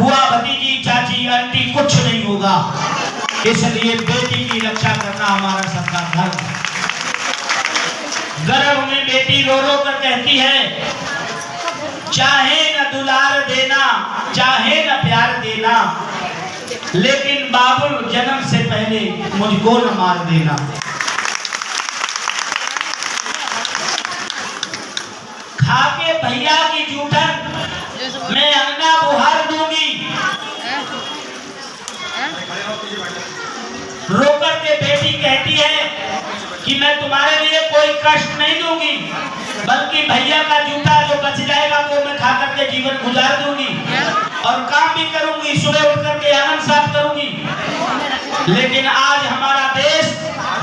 बुआ भतीजी चाची आंटी कुछ नहीं होगा। इसलिए बेटी की रक्षा करना हमारा सबका धर्म है। गर्भ में बेटी रो रो कर कहती है, चाहे न दुलार देना, चाहे न प्यार देना, लेकिन बाबुल जन्म से पहले मुझको न मार देना। खाके भैया की जूठन मैं अंगना बुहार दूंगी। रोकर के बेटी कहती है कि मैं तुम्हारे लिए कोई कष्ट नहीं दूंगी, बल्कि भैया का जूठा जो बच जाएगा वो मैं खा करके जीवन गुजार दूंगी और काम भी करूंगी, सुबह उठ करके आंगन साफ करूंगी। लेकिन आज हमारा देश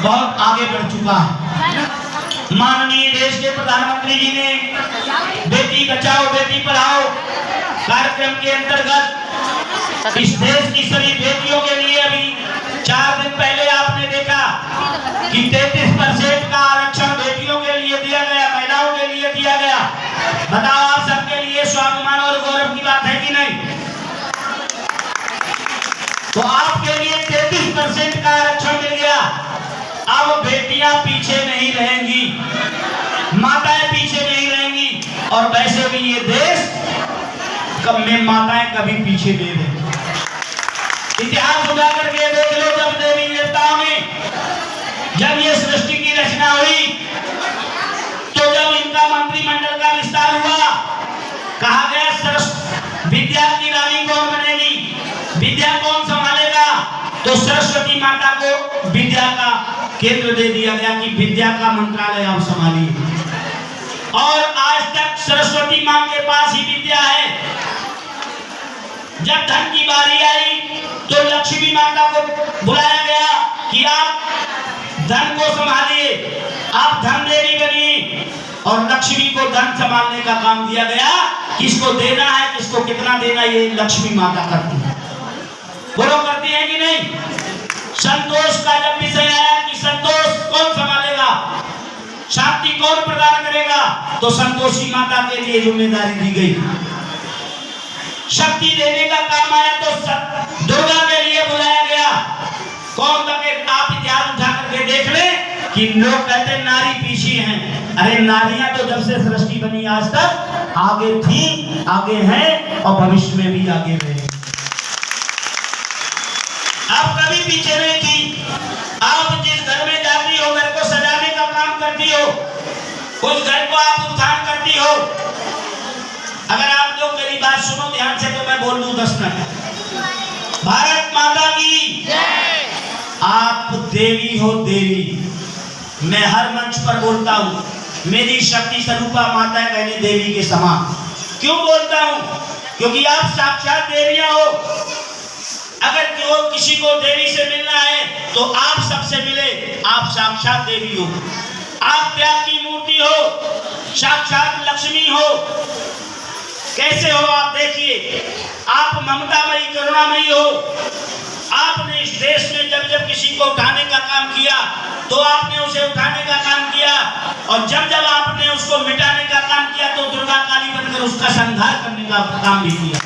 बहुत आगे बढ़ चुका है। माननीय देश के प्रधानमंत्री जी ने बेटी बचाओ बेटी पढ़ाओ कार्यक्रम के अंतर्गत इस देश की सभी बेटियों के लिए अभी 4 दिन पहले आपने देखा कि 33% का आरक्षण बेटियों के लिए दिया गया, महिलाओं के लिए दिया गया। बताओ आप सबके लिए स्वाभिमान और गौरव की बात है कि नहीं? तो आपके लिए 33% का आरक्षण मिल गया। अब बेटियां पीछे नहीं रहेंगी, माताएं पीछे नहीं रहेंगी और वैसे भी ये देश कब में माताएं कभी पीछे नहीं रहेंगी। इतिहास उठा करके देख लो, जब देवी देवताओं में जब ये सृष्टि की रचना हुई तो जब इनका मंत्रिमंडल का विस्तार हुआ, कहा गया सरस्वती विद्या की रानी कौन बनेगी, विद्या कौन संभालेगा, तो सरस्वती माता को विद्या का केंद्र दे दिया गया कि विद्या का मंत्रालय आप संभालिए। और आज तक सरस्वती मां के पास ही विद्या है। जब धन की बारी आई तो लक्ष्मी माता को बुलाया गया कि आप धन को संभालिए, आप धन देवी बनिए और लक्ष्मी को धन संभालने का काम दिया गया। किसको देना है, किसको कितना देना, ये लक्ष्मी माता करती है। बोलो करती है कि नहीं? संतोष का जब विषय आया कि संतोष कौन संभालेगा, शांति कौन प्रदान करेगा, तो संतोषी माता के लिए जिम्मेदारी दी गई। शक्ति देने का काम आया तो दुर्गा के लिए बुलाया गया। कौन तक आप इतिहास उठा करके देख ले कि लोग कहते हैं नारी पीछे हैं। अरे नारियां तो जब से सृष्टि बनी आज तक आगे थी, आगे हैं और भविष्य में भी आगे रहेंगे। आप कभी पीछे नहीं थी। आप जिस घर में जाती हो, घर को सजाने का काम करती हो, उस घर को आप उत्थान करती हो। अगर आप लोग मेरी बात सुनो ध्यान से तो मैं बोल दूं 10 मिनट। भारत माता की जय। आप देवी हो देवी। मैं हर मंच पर बोलता हूँ, मेरी शक्ति स्वरूपा माता है, कहने देवी के समान। क्यों बोलता हूँ? क्योंकि आप साक्षात देवियां हो। अगर किसी को देवी से मिलना है तो आप सबसे मिले, आप साक्षात देवी हो। आप त्याग की मूर्ति हो, साक्षात लक्ष्मी हो। कैसे हो आप देखिए, आप ममतामयी करुणामयी हो। आपने इस देश में जब जब किसी को उठाने का काम किया तो आपने उसे उठाने का काम किया, और जब जब आपने उसको मिटाने का काम किया तो दुर्गा काली बनकर उसका संहार करने का काम भी किया।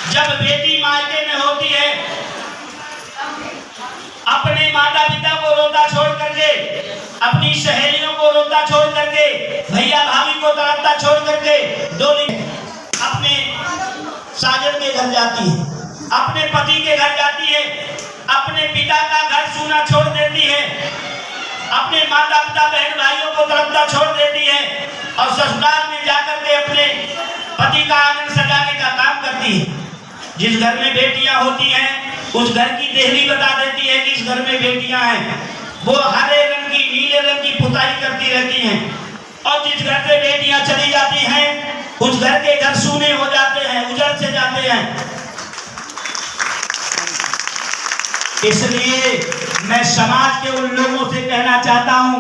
जब बेटी मायके में होती है, अपने माता पिता को रोता छोड़ करके, अपनी सहेलियों को रोता छोड़ करके, भैया भाभी को तड़पता छोड़ करके डोली अपने साजन के घर जाती है, अपने पति के घर जाती है, अपने पिता का घर सूना छोड़ देती है, अपने माता पिता बहन भाइयों को तड़पता छोड़ देती है और ससुराल में जाकर के अपने पति का आंगन सजाने का काम करती है। जिस घर में बेटियां होती हैं उस घर की देहली बता देती है कि इस घर में बेटियां हैं। वो हरे रंग की, नीले रंग की पुताई करती रहती हैं, और जिस घर से बेटियां चली जाती हैं उस घर के घर सूने हो जाते हैं, उजड़ से जाते हैं। इसलिए मैं समाज के उन लोगों से कहना चाहता हूं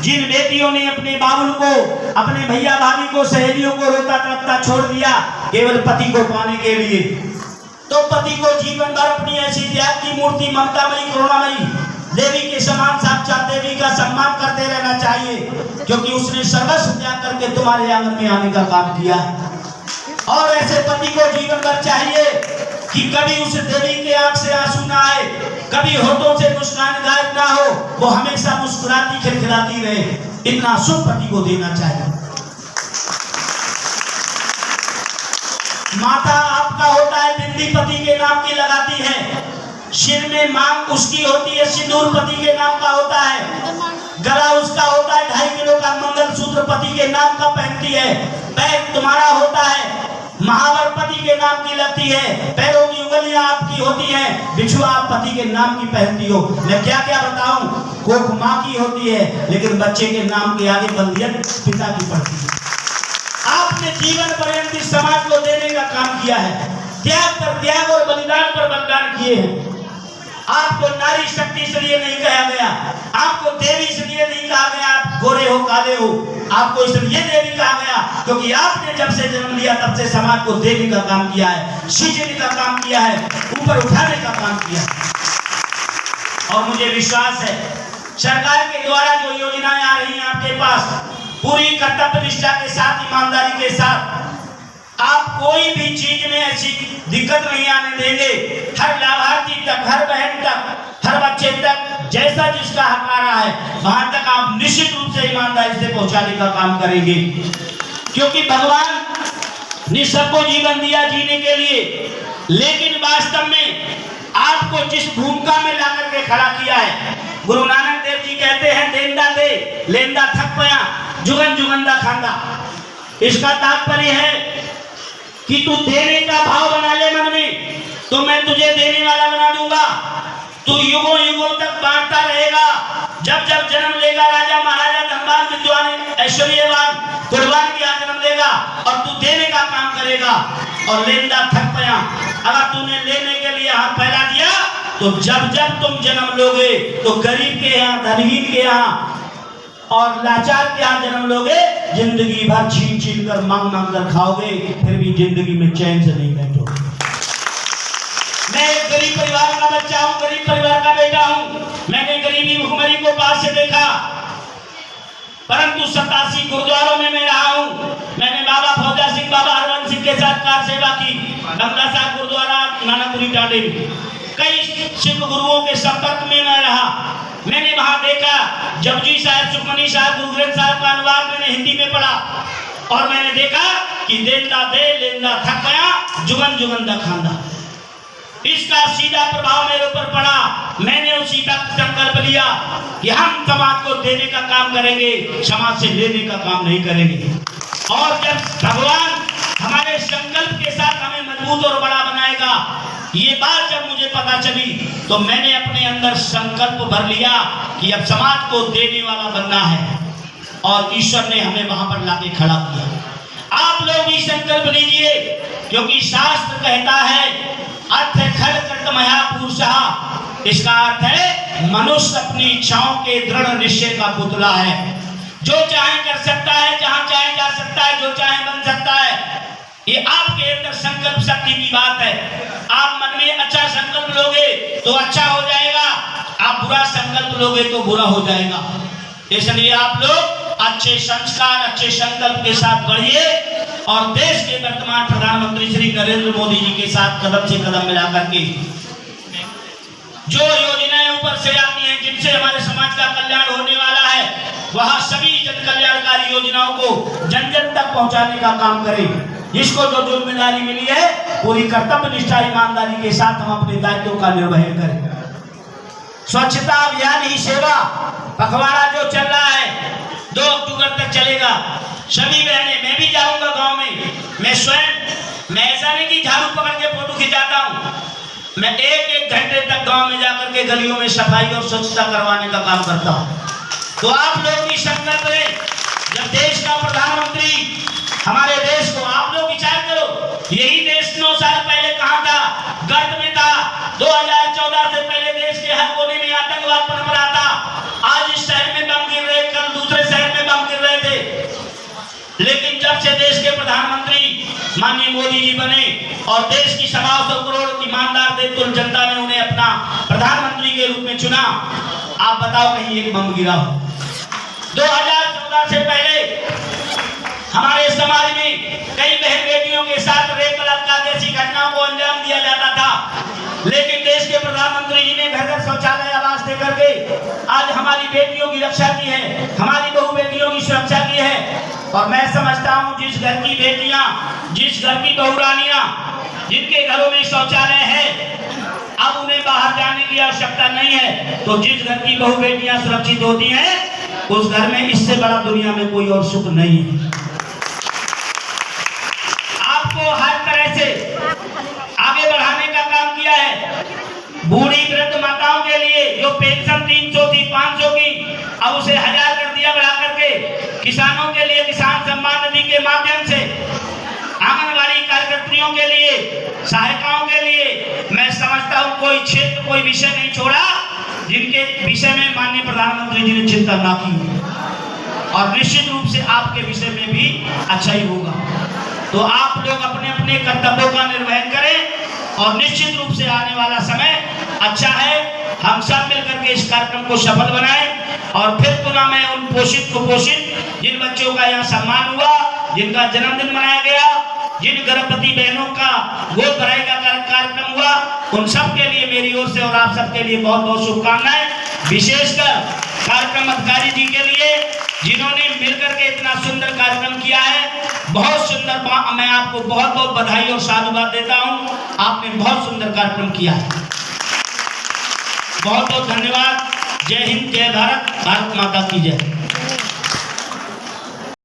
जिन बेटियों ने अपने बाबुल को, अपने भैया भाभी को, सहेलियों को रोता तड़पता छोड़ दिया केवल पति को पाने के लिए, तो पति को जीवन भर अपनी ऐसी त्याग की मूर्ति ममतामयी करुणामयी देवी के समान साक्षात देवी का सम्मान करते रहना चाहिए, क्योंकि उसने सर्वस्व त्याग करके तुम्हारे आंगन में आने का काम किया है। और ऐसे पति को जीवन भर चाहिए कि कभी उस देवी के आंख से आंसू ना आए, कभी होठों से मुस्कान गायब ना हो, वो हमेशा मुस्कुराती खिलखिलाती रहे। इतना शुभ पति को देना चाहिए। माता आपका होता है, बिंदी पति के नाम की लगाती है, सिर में मांग उसकी होती है, सिंदूर पति के नाम का होता है, गला उसका होता है 2.5 किलो का मंगलसूत्र पति के नाम का पहनती है, पैर तुम्हारा होता है, महावर पति के नाम की लगती है, पैरों की उंगलियां आपकी होती हैं, बिछुआ आप पति के नाम की पहनती हो। मैं क्या क्या बताऊं, कोख माँ की होती है, लेकिन बच्चे के नाम के आगे बंदियत पिता की पड़ती है। आपने जीवन पर्यंत इस समाज को देने का काम किया है, त्याग पर त्याग और बलिदान पर बलिदान किए हैं। आपको नारी शक्ति इसलिए नहीं कहा गया, आपको देवी इसलिए नहीं कहा गया आप गोरे हो काले हो, आपको इसलिए देवी कहा गया क्योंकि आपने जब से जन्म लिया तब से समाज को देने का काम किया है, सींचने का काम किया है, ऊपर उठाने का काम किया है। और मुझे विश्वास है सरकार के द्वारा जो योजनाएं आ रही हैं आपके पास, पूरी कर्तव्य निष्ठा के साथ, ईमानदारी के साथ, आप कोई भी चीज में ऐसी दिक्कत नहीं आने देंगे। हर लाभार्थी तक, हर बहन तक, हर बच्चे तक जैसा जिसका हक आ रहा है वहां तक आप निश्चित रूप से ईमानदारी से पहुंचाने का काम करेंगे, क्योंकि भगवान ने सबको जीवन दिया जीने के लिए, लेकिन वास्तव में आपको जिस भूमिका में लाकर के खड़ा किया है, गुरु नानक देव जी कहते हैं देंदा दे लेंदा थक पया जुगन जुगंदा खांदा। इसका तात्पर्य है कि तू देने का भाव बना ले मन में, तो मैं तुझे देने वाला बना दूंगा। तू युगों युगों तक बांटता रहेगा। जब जब जन्म लेगा राजा महाराजा धनवान विद्वान ऐश्वर्यवान कुर्बान के यहाँ जन्म लेगा और तू देने का काम करेगा। और लेंदा थक पया, अगर तूने लेने के लिए हाथ फैला दिया तो जब जब तुम जन्म लोगे तो गरीब के यहाँ, धनहीन के यहाँ और लाचार के यहाँ जन्म लोगे, जिंदगी भर छीन छीन कर मांग मांग कर खाओगे, फिर भी जिंदगी में चैन से नहीं बैठोगे। मैं एक गरीब परिवार का बच्चा हूँ, गरीब परिवार का बेटा हूँ। मैंने गरीबी भुखमरी को पास से देखा, परंतु 87 गुरुद्वारों में मैं रहा हूँ। मैंने बाबा फौजा सिंह, बाबा हरवंश सिंह के साथ कार सेवा की, बंगला साहब गुरुद्वारा नानापुरी टांडे में। कई सिख गुरुओं के संपर्क में मैं रहा। मैंने वहां देखा जपजी साहब, सुखमनी साहब, गुरु ग्रंथ साहब का अनुवाद मैंने हिंदी में पढ़ा और मैंने देखा कि देंदा दे लेंदा थक गया जुगन जुगंदा खांदा। इसका सीधा प्रभाव मेरे ऊपर पड़ा। मैंने उसी का संकल्प लिया कि हम समाज को देने का काम करेंगे, समाज से लेने का काम नहीं करेंगे। और जब भगवान हमारे संकल्प के साथ हमें मजबूत और बड़ा बनाएगा, ये बात जब मुझे पता चली तो मैंने अपने अंदर संकल्प भर लिया कि अब समाज को देने वाला बनना है, और ईश्वर ने हमें वहां पर लाके खड़ा किया। आप लोग भी संकल्प लीजिए, क्योंकि शास्त्र कहता है अर्थ खल कृतमया पुरुषः, इसका अर्थ है मनुष्य अपनी इच्छाओं के दृढ़ निश्चय का पुतला है। जो चाहे कर सकता है, जहां चाहे जा सकता है, जो चाहे बन सकता है। ये आपके अंदर संकल्प शक्ति की बात है। आप मन में अच्छा संकल्प लोगे तो अच्छा हो जाएगा, आप बुरा संकल्प लोगे तो बुरा हो जाएगा। इसलिए आप लोग अच्छे संस्कार, अच्छे संकल्प के साथ बढ़िए और देश के वर्तमान प्रधानमंत्री श्री नरेंद्र मोदी जी के साथ कदम से कदम मिलाकर के जो योजनाएं ऊपर से आती हैं, जिनसे हमारे समाज का कल्याण होने वाला है, वह सभी जन कल्याणकारी योजनाओं को जन जन तक पहुंचाने का काम करें। इसको जो जिम्मेदारी मिली है, पूरी कर्तव्य निष्ठा ईमानदारी के साथ हम अपने दायित्वों का निर्वहन करें। स्वच्छता अभियान ही सेवा पखवाड़ा जो चल रहा है 2 अक्टूबर तक चलेगा। सभी बहनें, मैं भी जाऊंगा गांव में, मैं स्वयं, मैं ऐसा नहीं कि झाड़ू पकड़ के फोटो खिंचाता हूं, मैं 1-1 घंटे तक गांव में जाकर के गलियों में सफाई और स्वच्छता करवाने का काम करता हूं। तो आप लोग भी संकल्प लें। जब देश का प्रधानमंत्री हमारे देश को, आप लोग विचार करो, यही देश 9 साल पहले कहां था? गर्त में था। 2014 से पहले देश के हर कोने में आतंकवाद पनप रहा था। आज इस शहर में बम गिर रहे, कल दूसरे शहर में बम गिर रहे थे। लेकिन जब से देश के प्रधानमंत्री माननीय मोदी जी बने और देश की 125 करोड़ ईमानदार देवतुल्य जनता ने उन्हें अपना प्रधानमंत्री के रूप में चुना, आप बताओ कहीं एक बम गिरा हो? 2014 से पहले हमारे समाज में कई बहन बेटियों के साथ शौचालय आवास दे करके आज हमारी बेटियों की रक्षा की है, हमारी बहू बेटियों की सुरक्षा की है। और मैं समझता हूँ जिस घर की बेटियां, जिस घर की बहुरानियां, जिनके घरों में शौचालय है, अब उन्हें बाहर जाने की आवश्यकता नहीं है। तो जिस घर की बहू बेटियां सुरक्षित होती हैं, उस घर में इससे बड़ा दुनिया में कोई और सुख नहीं है। आपको हर तरह से आगे बढ़ाने का काम किया है। बूढ़ी वृद्ध माताओं के लिए जो पेंशन 300 थी 500 की, अब उसे 1000 कर दिया बढ़ा करके। किसानों के लिए किसान सम्मान निधि के माध्यम से, आंगनबाड़ी कार्यकर्तियों के लिए, सहायिकाओं के लिए मैं समझता हूँ कोई क्षेत्र, कोई विषय नहीं छोड़ा जिनके विषय में माननीय प्रधानमंत्री जी ने चिंता ना की। और निश्चित रूप से आपके विषय में भी अच्छा ही होगा। तो आप लोग अपने अपने कर्तव्यों का निर्वहन करें और निश्चित रूप से आने वाला समय अच्छा है। हम सब मिलकर के इस कार्यक्रम को सफल बनाएं। और फिर पुनः मैं उन पोषित कुपोषित जिन बच्चों का यहाँ सम्मान हुआ, जिनका जन्मदिन मनाया गया, जिन गर्भवती बहनों का गोद भराई का कार्यक्रम हुआ, उन सब के लिए मेरी ओर से और आप सबके लिए बहुत बहुत शुभकामनाएं। विशेषकर कार्यक्रम अधिकारी जी के लिए जिन्होंने मिलकर के इतना सुंदर कार्यक्रम किया है, बहुत सुंदर। मैं आपको बहुत बहुत बधाई और साधुवाद देता हूं। आपने बहुत सुंदर कार्यक्रम किया है। बहुत बहुत धन्यवाद। जय हिंद, जय भारत, भारत माता की जय।